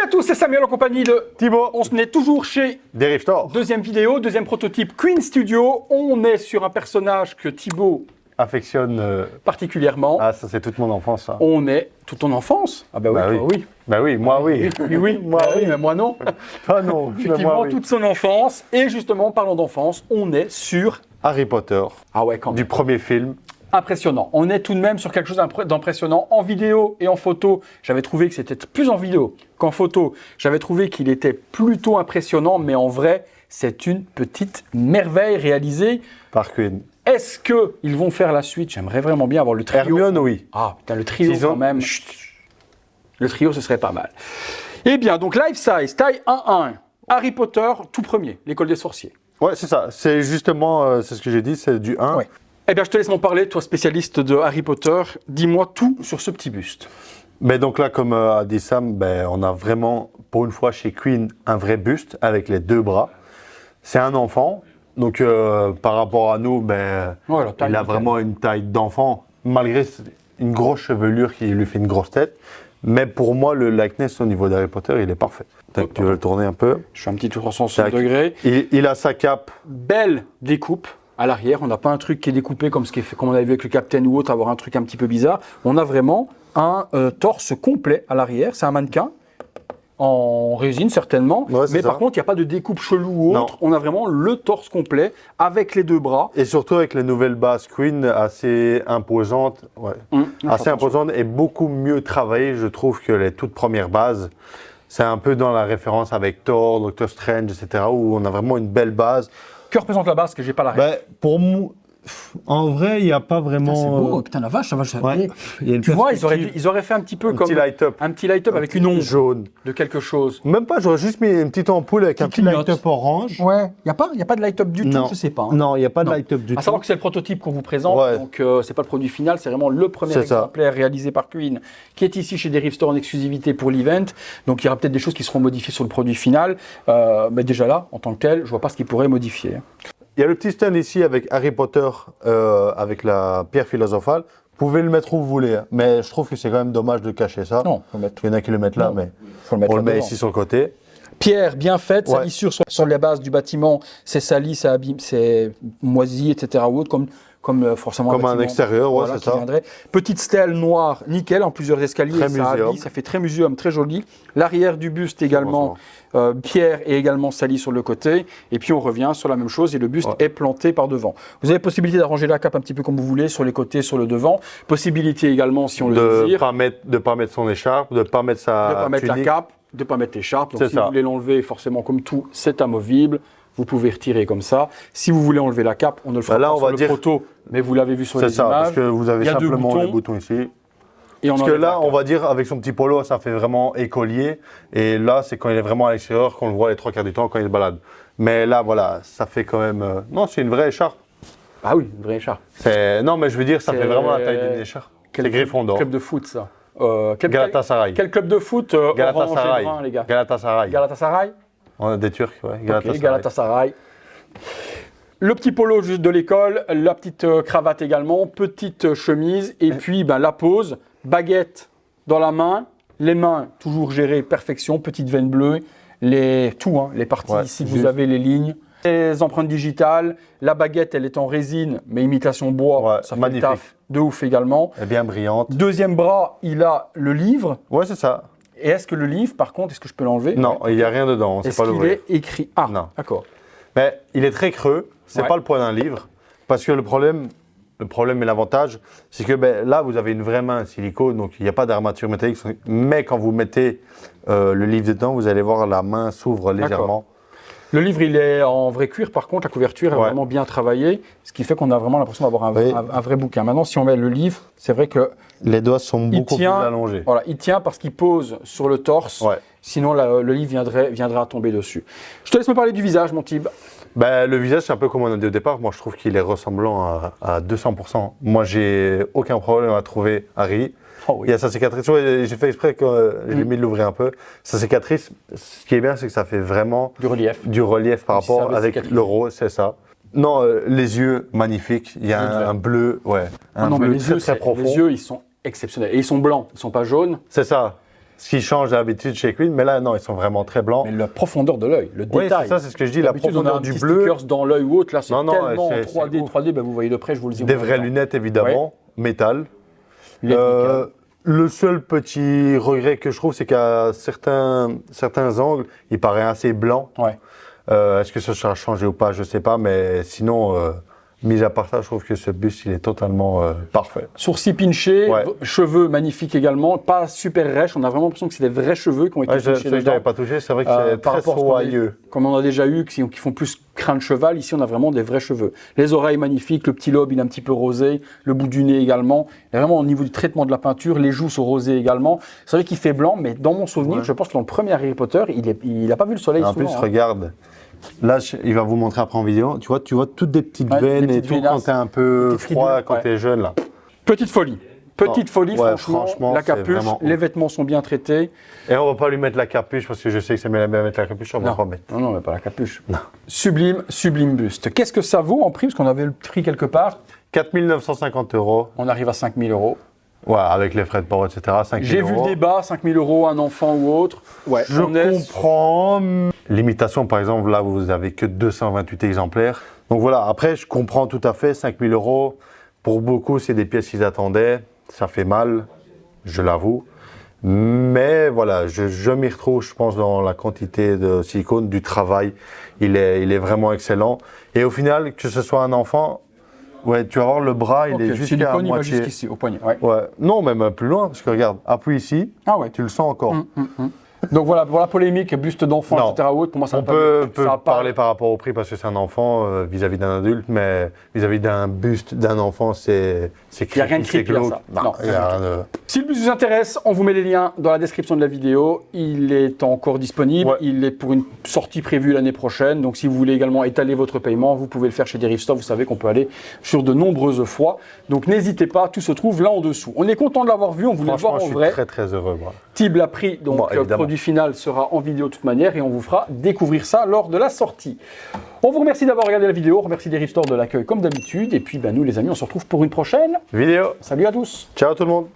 à tous, c'est Samuel en compagnie de Thibaut. On se est toujours chez Dérive Store. deuxième vidéo, deuxième prototype Queen Studio. On est sur un personnage que Thibaut Affectionne. particulièrement. Ah, ça, c'est toute mon enfance, ça. On est toute ton enfance. Ah bah oui, Bah toi, oui. oui. Bah oui, moi, oui. Oui, Moi, bah oui, oui. mais moi non. Ah non, Effectivement, moi, oui. toute son enfance. Et justement, parlons d'enfance, on est sur... Harry Potter, Ah ouais, quand même. du premier film. Impressionnant. On est tout de même sur quelque chose d'impressionnant en vidéo et en photo. J'avais trouvé que c'était plus en vidéo qu'en photo. J'avais trouvé qu'il était plutôt impressionnant, mais en vrai, c'est une petite merveille réalisée. Par Queen. Est-ce qu'ils vont faire la suite? J'aimerais vraiment bien avoir le trio. Hermione, oui. Ah, putain, le trio S'ils ont- quand même. Le trio, ce serait pas mal. Eh bien, donc life size, taille 1-1. Harry Potter, tout premier, l'école des sorciers. Ouais, c'est ça. C'est justement, c'est ce que j'ai dit, c'est du 1. Ouais. Eh bien, je te laisse m'en parler, toi spécialiste de Harry Potter. Dis-moi tout sur ce petit buste. Mais donc là, comme a dit Sam, ben, on a vraiment, pour une fois chez Queen, un vrai buste avec les deux bras. C'est un enfant. Donc par rapport à nous, ben, Ouais, la taille, il a nickel. vraiment une taille d'enfant, malgré une grosse chevelure qui lui fait une grosse tête. Mais pour moi, le likeness au niveau d'Harry Potter, il est parfait. Tac, tu veux le tourner un peu. Je fais un petit tour 360 Tac. degrés. Il a sa cape. Belle découpe à l'arrière. On n'a pas un truc qui est découpé comme, comme on avait vu avec le Captain ou autre, avoir un truc un petit peu bizarre. On a vraiment un torse complet à l'arrière. C'est un mannequin. En résine certainement, Ouais, c'est mais ça. par contre il n'y a pas de découpe chelou ou Non. autre, on a vraiment le torse complet avec les deux bras. Et surtout avec les nouvelles bases Queen assez imposantes. Ouais. Assez imposantes et beaucoup mieux travaillées, je trouve, que les toutes premières bases. C'est un peu dans la référence avec Thor, Doctor Strange, etc., où on a vraiment une belle base. Que représente la base que j'ai pas la ref. Ben, pour moi, en vrai, il n'y a pas vraiment. C'est beau, putain la vache, ça va. Ouais. Il y a une Tu vois, perspective. ils auraient fait un petit peu Un comme petit light-up. un petit light-up avec une onde jaune. de quelque chose. Même pas, j'aurais juste mis une petite ampoule avec un petit clignote. light-up orange. Ouais, il n'y a pas de light-up du tout, je sais pas. hein. Non, il n'y a pas de Non. light-up du À tout. savoir que c'est le prototype qu'on vous présente, Ouais. donc c'est pas le produit final, c'est vraiment le premier C'est ça. exemplaire réalisé par Queen, qui est ici chez Derive Store en exclusivité pour l'event. Donc il y aura peut-être des choses qui seront modifiées sur le produit final, mais déjà là, en tant que tel, je vois pas ce qu'ils pourraient modifier. Il y a le petit stand ici avec Harry Potter, avec la pierre philosophale. Vous pouvez le mettre où vous voulez, hein. Mais je trouve que c'est quand même dommage de cacher ça. Non, faut le mettre. Il y en a qui le mettent là, Non, mais faut le mettre on le met là-dedans. ici sur le côté. Pierre bien faite, Ouais. salissure sur la base du bâtiment, c'est sali, ça abîme, c'est moisi, etc. ou autre, comme forcément Comme un bâtiment, extérieur, ouais, c'est qui ça. viendrait. Petite stèle noire, nickel, en plusieurs escaliers, Très ça muséum. habille, ça fait très muséum, très joli. L'arrière du buste également, pierre est également sali sur le côté. Et puis on revient sur la même chose et le buste est planté par devant. Vous avez possibilité d'arranger la cape un petit peu comme vous voulez, sur les côtés, sur le devant. Possibilité également, si on le De désire, ne pas mettre son écharpe, de ne pas mettre sa de ne pas mettre la tunique. cape, de ne pas mettre l'écharpe. Donc C'est si ça. vous voulez l'enlever, forcément comme tout, c'est amovible. Vous pouvez retirer comme ça. Si vous voulez enlever la cape, on ne le fera Bah là, pas on sur va le dire- proto, mais vous l'avez vu sur C'est les ça, images. parce que vous avez Il y a deux simplement boutons. les boutons ici. Et on Parce que enlève la là, on cape. va dire, avec son petit polo, ça fait vraiment écolier. Et là, c'est quand il est vraiment à l'extérieur qu'on le voit les trois quarts du temps quand il se balade. Mais là, voilà, ça fait quand même... Non, c'est une vraie écharpe. Ah oui, une vraie écharpe. Non, mais je veux dire, ça C'est- fait vraiment la taille d'une écharpe. C'est Gryffondor. Club de foot, ça. Galatasaray. Quel club de foot orange et Galatasaray. brun, les gars? Galatasaray. Galatasaray. On a des Turcs, ouais. Ok, Galatasaray. Galatasaray. Le petit polo juste de l'école, la petite cravate également, petite chemise, et puis la pose, baguette dans la main, les mains toujours gérées perfection, petite veine bleue, les parties Ouais, ici, juste. vous avez les lignes, les empreintes digitales, la baguette elle est en résine, mais imitation bois, Ouais, ça fait magnifique. le taf de ouf également. Elle est bien brillante. Deuxième bras, il a le livre, Ouais, c'est ça. et est-ce que le livre, par contre, est-ce que je peux l'enlever? Non, il n'y a rien dedans, on ne sait Est-ce pas qu'il l'ouvrir. est écrit? Ah, Non. d'accord. Mais il est très creux, c'est Ouais. pas le poids d'un livre. Parce que le problème et l'avantage, c'est que là, vous avez une vraie main silicone, donc il n'y a pas d'armature métallique. Mais quand vous mettez le livre dedans, vous allez voir la main s'ouvre légèrement. Le livre, il est en vrai cuir, par contre, la couverture est Ouais. vraiment bien travaillée, ce qui fait qu'on a vraiment l'impression d'avoir Oui. un vrai bouquin. Maintenant, si on met le livre, c'est vrai que Les doigts sont beaucoup tient- plus allongés. voilà, il tient parce qu'il pose sur le torse, Ouais. sinon le livre viendrait à tomber dessus. Je te laisse me parler du visage, mon Tib. Le visage, c'est un peu comme on a dit au départ. Moi, je trouve qu'il est ressemblant à 200%. Moi, j'ai aucun problème à trouver Harry. Oh oui. Il y a sa cicatrice. Ouais, j'ai fait exprès que j'ai mis de l'ouvrir un peu. Sa cicatrice, ce qui est bien, c'est que ça fait vraiment Du relief. du relief par Comme si ça rapport avait avec cicatrisé. le rose, c'est ça. Non, les yeux, magnifiques. Il y a Bleu de un verre. bleu, ouais. Un Non, mais bleu les très, yeux, très profond. les yeux, ils sont exceptionnels. Et ils sont blancs, ils ne sont pas jaunes. C'est ça. ce qui change d'habitude chez Queen. Mais là, non, ils sont vraiment très blancs. Mais la profondeur de l'œil, le Oui, détail. c'est ça, c'est ce que je dis, la D'habitude, on a profondeur un du petit bleu. stickers dans l'œil ou autre. Là, c'est Non, non, tellement en c'est 3D. ouf. 3D, vous voyez de près, je vous le dis. Des vraies lunettes, évidemment, métal. Lunettes Le seul petit regret que je trouve, c'est qu'à certains angles, il paraît assez blanc. Ouais. Est-ce que ça sera changé ou pas, je ne sais pas, mais sinon, mis à part ça, je trouve que ce buste, il est totalement parfait. Sourcils pinchés, Ouais. cheveux magnifiques également, pas super rêches. On a vraiment l'impression que c'est des vrais cheveux qui ont été Ouais, pinchés je n'avais dedans. pas touché, c'est vrai que c'est Par très rapport à ce soyeux. comme on a déjà eu, qui font plus crâne cheval, ici on a vraiment des vrais cheveux. Les oreilles magnifiques, le petit lobe il est un petit peu rosé, le bout du nez également. Et vraiment au niveau du traitement de la peinture, les joues sont rosées également. C'est vrai qu'il fait blanc, mais dans mon souvenir, je pense que dans le premier Harry Potter, il n'a pas vu le soleil En souvent. plus, hein. regarde, là, il va vous montrer après en vidéo. Tu vois toutes des petites Ouais, veines des et petites tout veinasses, quand t'es un peu des petites froid, fridures, quand ouais. t'es jeune, là. Petite folie. Petite folie, ouais, franchement, la c'est capuche, vraiment les ouf. vêtements sont bien traités. Et on va pas lui mettre la capuche parce que je sais que c'est bien mettre la capuche, on va Non. pas mettre. Non, mais pas la capuche. Sublime, sublime buste. Qu'est-ce que ça vaut en prix? Parce qu'on avait le prix quelque part. 4 950 €. On arrive à 5 000 euros. Ouais, avec les frais de port, etc. 5 000 J'ai vu le €. débat, 5 000 euros, un enfant ou autre. Ouais, Je on est- comprends. L'imitation, par exemple, là, vous avez que 228 exemplaires. Donc voilà, après, je comprends tout à fait, 5 000 €. Pour beaucoup, c'est des pièces qu'ils attendaient. Ça fait mal, je l'avoue. Mais voilà, je m'y retrouve, je pense, dans la quantité de silicone, du travail. Il est vraiment excellent. Et au final, que ce soit un enfant, ouais, tu vas voir le bras, Ok, il est le jusqu'à silicone, il va moitié. jusqu'ici, au poignet. Ouais. Ouais. Non, même plus loin, parce que regarde, appuie ici, Ah ouais. tu le sens encore. Donc voilà, pour la polémique, buste d'enfant, Non. etc. ou autre, pour moi, ça On va pas- peut ça va pas- parler par rapport au prix parce que c'est un enfant vis-à-vis d'un adulte, mais vis-à-vis d'un buste d'un enfant, c'est Il n'y a rien de c'est creepy à glauque. ça. Non, Non, il y a rien de- Si le buste vous intéresse, on vous met les liens dans la description de la vidéo. Il est encore disponible. Ouais. Il est pour une sortie prévue l'année prochaine. Donc si vous voulez également étaler votre paiement, vous pouvez le faire chez Derive Store. Vous savez qu'on peut aller sur de nombreuses fois. Donc n'hésitez pas, tout se trouve là en dessous. On est content de l'avoir vu, on voulait le voir Franchement, en je vrai. suis très très heureux. Moi. Tib l'a pris, donc Bon, le évidemment. produit final sera en vidéo de toute manière et on vous fera découvrir ça lors de la sortie. On vous remercie d'avoir regardé la vidéo, on remercie Derive Store de l'accueil comme d'habitude. Et puis nous les amis, on se retrouve pour une prochaine. Vidéo. Salut à tous. Ciao tout le monde.